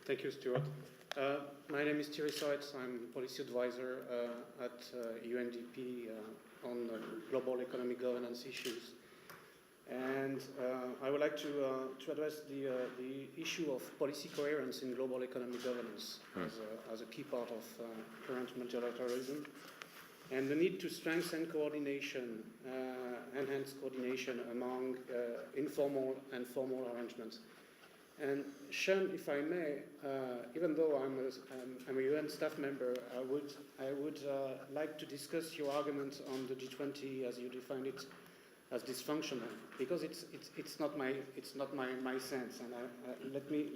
Thank you, Stuart. My name is Thierry Soetz. I'm policy advisor at UNDP on global economic governance issues. And I would like to address the issue of policy coherence in global economic governance as a key part of current multilateralism, and the need to strengthen coordination, enhance coordination among informal and formal arrangements. And Sean, if I may, even though I'm a UN staff member, I would like to discuss your argument on the G20 as you defined it as dysfunctional, because it's not my sense, and let me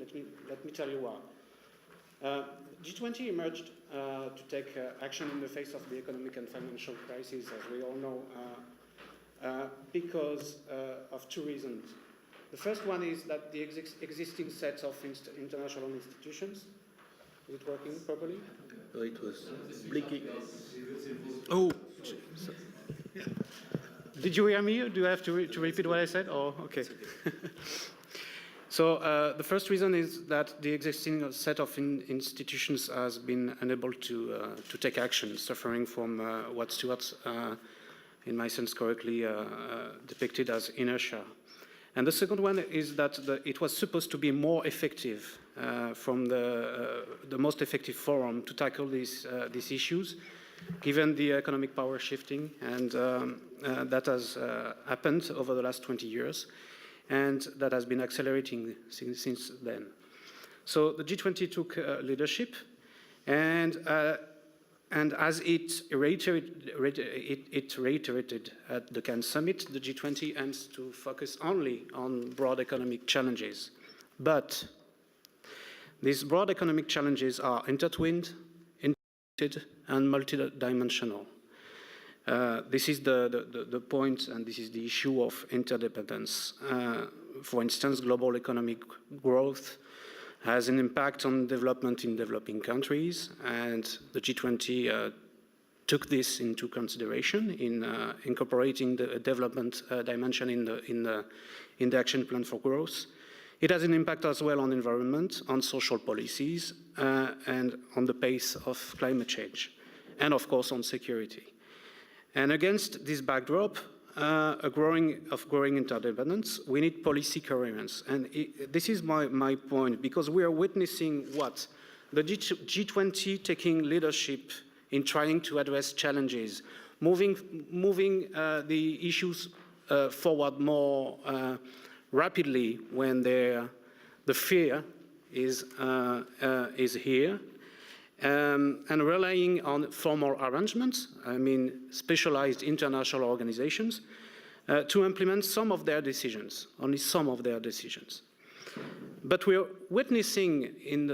tell you why. G20 emerged to take action in the face of the economic and financial crisis, as we all know, because of two reasons. The first one is that the existing set of international institutions, is it working properly? Oh, it was blinking. Oh, yeah. Did you hear me? Do I have to repeat what I said? Oh, okay. So the first reason is that the existing set of institutions has been unable to take action, suffering from what Stuart, in my sense, correctly depicted as inertia. And the second one is that it was supposed to be more effective from the most effective forum to tackle these issues, given the economic power shifting, and that has happened over the last 20 years, and that has been accelerating since then. So the G20 took leadership, and as it reiterated at the Cannes summit, the G20 aims to focus only on broad economic challenges. But these broad economic challenges are intertwined, integrated, and multidimensional. This is the point, and this is the issue of interdependence. For instance, global economic growth has an impact on development in developing countries, and the G20 took this into consideration in incorporating the development dimension in the action plan for growth. It has an impact as well on environment, on social policies, and on the pace of climate change, and of course on security. And against this backdrop of growing interdependence, we need policy coherence. And this is my point, because we are witnessing what? The G20 taking leadership in trying to address challenges, moving the issues forward more rapidly when the fear is here, and relying on formal arrangements, I mean specialized international organizations, to implement some of their decisions, only some of their decisions. But we are witnessing in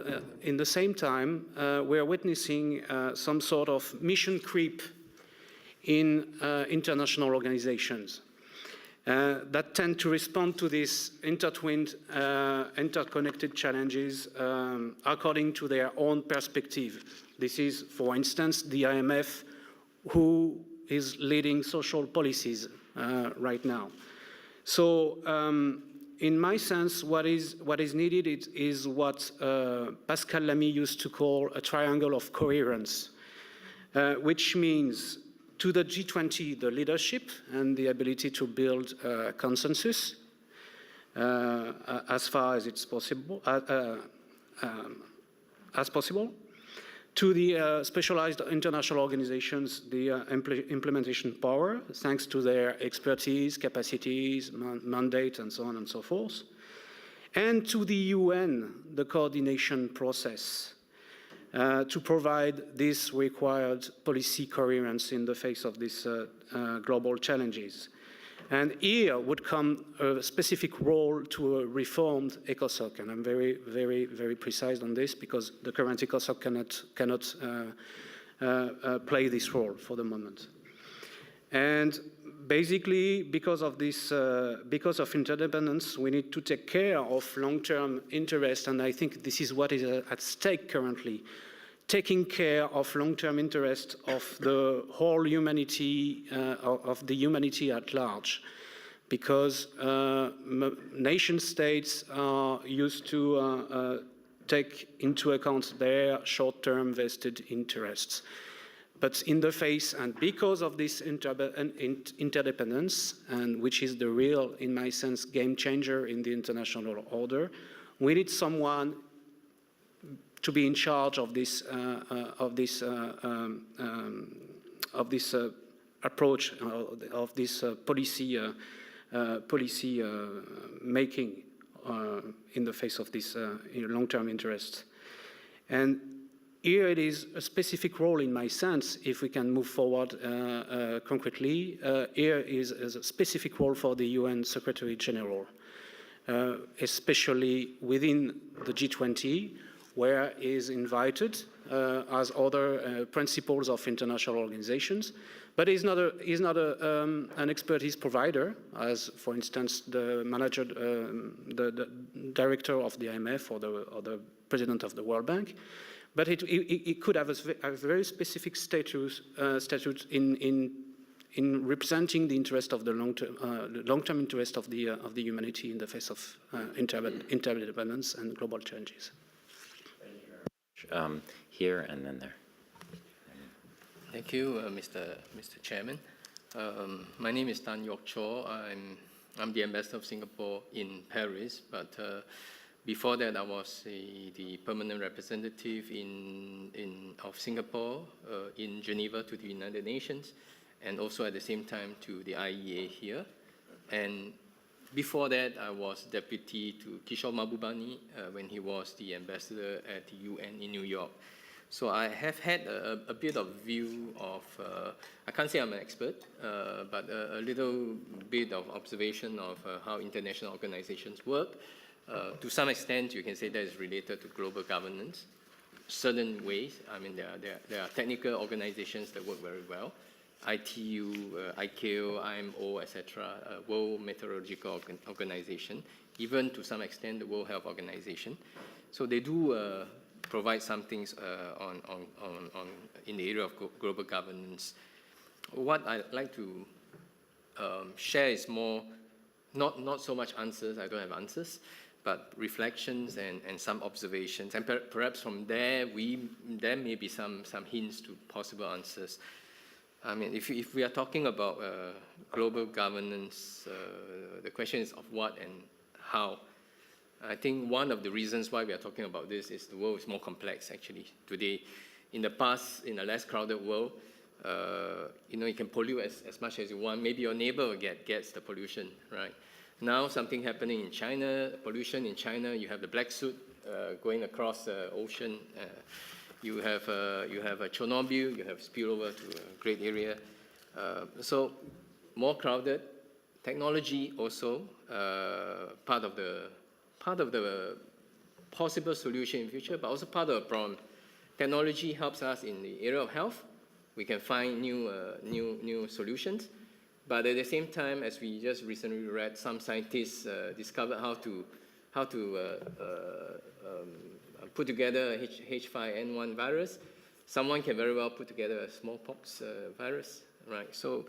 the same time, we are witnessing some sort of mission creep in international organizations that tend to respond to these intertwined, interconnected challenges according to their own perspective. This is, for instance, the IMF, who is leading social policies right now. So, in my sense, what is needed is what Pascal Lamy used to call a triangle of coherence, which means to the G20, the leadership and the ability to build consensus as far as it's possible, to the specialized international organizations, the implementation power, thanks to their expertise, capacities, mandate, and so on and so forth, and to the UN, the coordination process, to provide this required policy coherence in the face of these global challenges. And here would come a specific role to a reformed ECOSOC, and I'm very, very, very precise on this because the current ECOSOC cannot play this role for the moment. And basically, because of this, because of interdependence, we need to take care of long-term interest, and I think this is what is at stake currently. Taking care of long-term interest of the whole humanity, of the humanity at large, because nation states are used to take into account their short-term vested interests. But in the face, and because of this interdependence, and which is the real, in my sense, game changer in the international order, we need someone to be in charge of this approach, of this policy making in the face of this long-term interest. And here it is a specific role, in my sense, if we can move forward concretely. Here is a specific role for the UN Secretary General, especially within the G20, where he is invited as other principals of international organizations. But he's not an expertise provider, as, for instance, the manager, the director of the IMF or the president of the World Bank. But it could have a very specific statute in representing the interest of the long-term interest of the humanity in the face of interdependence and global challenges. Here and then there. Thank you, Mr. Chairman. My name is Tan Yok Cho. I'm the ambassador of Singapore in Paris, but before that, I was the permanent representative of Singapore in Geneva to the United Nations, and also at the same time to the IEA here. And before that, I was deputy to Kishore Mahbubani when he was the ambassador at the UN in New York. So I have had a bit of view of, I can't say I'm an expert, but a little bit of observation of how international organizations work. To some extent, you can say that is related to global governance, certain ways. I mean, there are technical organizations that work very well. ITU, ICAO, IMO, etc., World Meteorological Organization, even to some extent the World Health Organization. So they do provide some things in the area of global governance. What I'd like to share is more, not so much answers, I don't have answers, but reflections and some observations. And perhaps from there, there may be some hints to possible answers. I mean, if we are talking about global governance, the question is of what and how. I think one of the reasons why we are talking about this is the world is more complex, actually, today. In the past, in a less crowded world, you can pollute as much as you want. Maybe your neighbor gets the pollution, right? Now, something happening in China, pollution in China, you have the black soot going across the ocean. You have a Chernobyl, you have spillover to a great area. So more crowded. Technology also part of the possible solution in the future, but also part of the problem. Technology helps us in the area of health. We can find new solutions. But at the same time, as we just recently read, some scientists discovered how to put together a H5N1 virus. Someone can very well put together a smallpox virus, right? So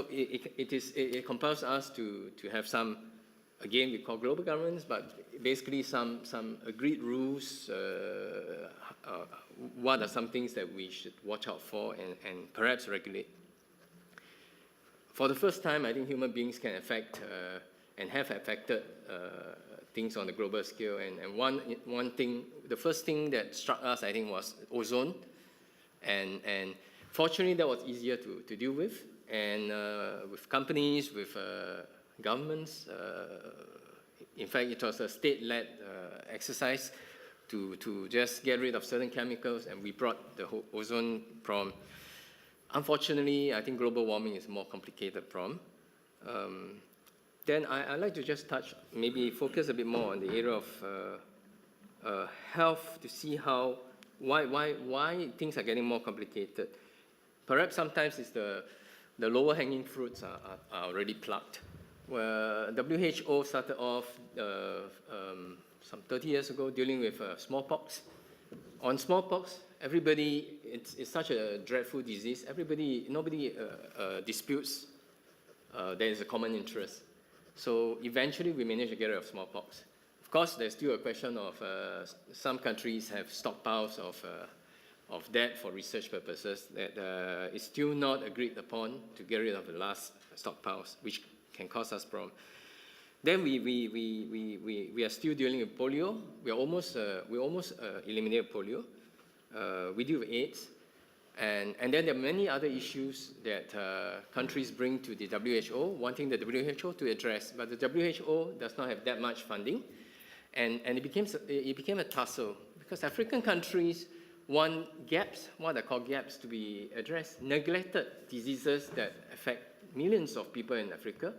it compels us to have some, again, we call global governance, but basically some agreed rules. What are some things that we should watch out for and perhaps regulate? For the first time, I think human beings can affect and have affected things on the global scale. And one thing, the first thing that struck us, I think, was ozone. And fortunately, that was easier to deal with. And with companies, with governments, in fact, it was a state-led exercise to just get rid of certain chemicals, and we brought the whole ozone problem. Unfortunately, I think global warming is a more complicated problem. Then I'd like to just maybe focus a bit more on the area of health to see why things are getting more complicated. Perhaps sometimes it's the lower hanging fruits are already plucked. Where WHO started off some 30 years ago dealing with smallpox. On smallpox, everybody, it's such a dreadful disease. Nobody disputes there is a common interest. So eventually we managed to get rid of smallpox. Of course, there's still a question of some countries have stockpiles of that for research purposes that is still not agreed upon to get rid of the last stockpiles, which can cause us problems. Then we are still dealing with polio. We almost eliminated polio. We deal with AIDS. And then there are many other issues that countries bring to the WHO, wanting the WHO to address. But the WHO does not have that much funding. And it became a tussle because African countries want gaps, what I call gaps, to be addressed, neglected diseases that affect millions of people in Africa,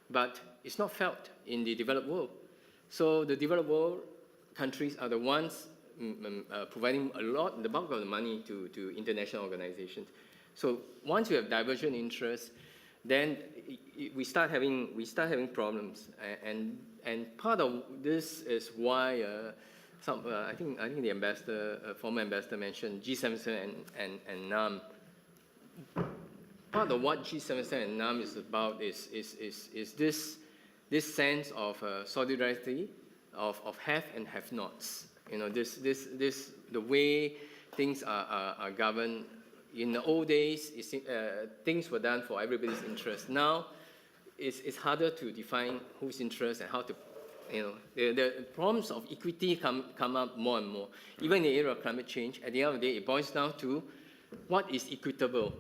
but it's not felt in the developed world. So the developed world countries are the ones providing the bulk of the money to international organizations. So once you have divergent interests, then we start having problems, and part of this is why I think the ambassador, former ambassador, mentioned G77 and NAM. Part of what G77 and NAM is about is this sense of solidarity of have and have-nots. You know, the way things are governed. In the old days, things were done for everybody's interest. Now, it's harder to define whose interest and how to, you know, the problems of equity come up more and more. Even in the area of climate change, at the end of the day, it boils down to what is equitable.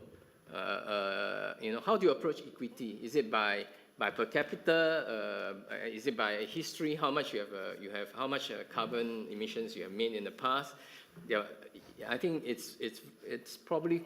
You know, how do you approach equity? Is it by per capita? Is it by history? How much you have how much carbon emissions you have made in the past? I think it's probably